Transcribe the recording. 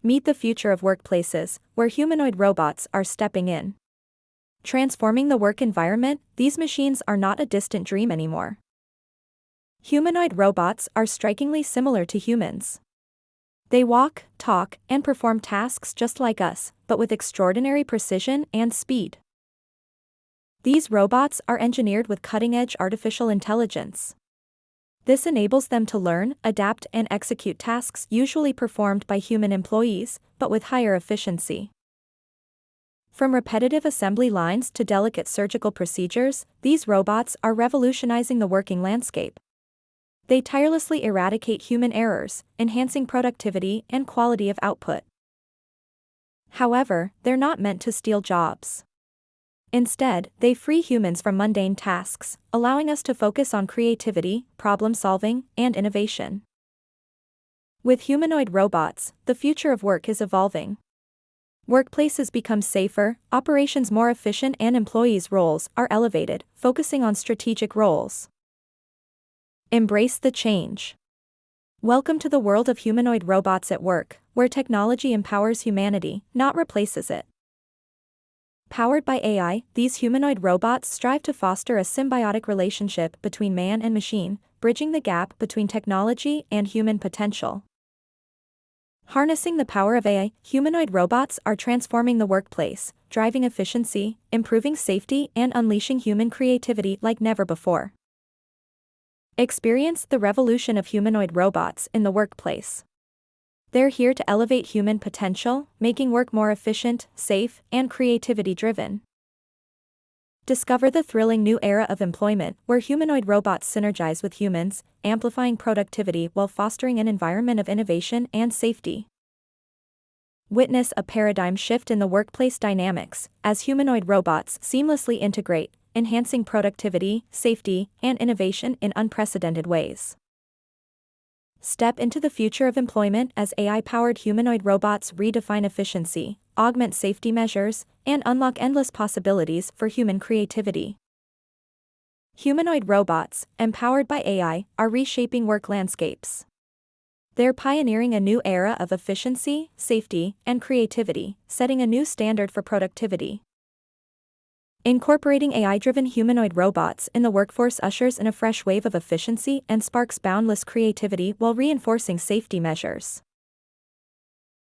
Meet the future of workplaces, where humanoid robots are stepping in. Transforming the work environment, these machines are not a distant dream anymore. Humanoid robots are strikingly similar to humans. They walk, talk, and perform tasks just like us, but with extraordinary precision and speed. These robots are engineered with cutting-edge artificial intelligence. This enables them to learn, adapt, and execute tasks usually performed by human employees, but with higher efficiency. From repetitive assembly lines to delicate surgical procedures, these robots are revolutionizing the working landscape. They tirelessly eradicate human errors, enhancing productivity and quality of output. However, they're not meant to steal jobs. Instead, they free humans from mundane tasks, allowing us to focus on creativity, problem-solving, and innovation. With humanoid robots, the future of work is evolving. Workplaces become safer, operations more efficient, and employees' roles are elevated, focusing on strategic roles. Embrace the change. Welcome to the world of humanoid robots at work, where technology empowers humanity, not replaces it. Powered by AI, these humanoid robots strive to foster a symbiotic relationship between man and machine, bridging the gap between technology and human potential. Harnessing the power of AI, humanoid robots are transforming the workplace, driving efficiency, improving safety, and unleashing human creativity like never before. Experience the revolution of humanoid robots in the workplace. They're here to elevate human potential, making work more efficient, safe, and creativity-driven. Discover the thrilling new era of employment, where humanoid robots synergize with humans, amplifying productivity while fostering an environment of innovation and safety. Witness a paradigm shift in the workplace dynamics, as humanoid robots seamlessly integrate, enhancing productivity, safety, and innovation in unprecedented ways. Step into the future of employment as AI-powered humanoid robots redefine efficiency, augment safety measures, and unlock endless possibilities for human creativity. Humanoid robots, empowered by AI, are reshaping work landscapes. They're pioneering a new era of efficiency, safety, and creativity, setting a new standard for productivity. Incorporating AI-driven humanoid robots in the workforce ushers in a fresh wave of efficiency and sparks boundless creativity while reinforcing safety measures.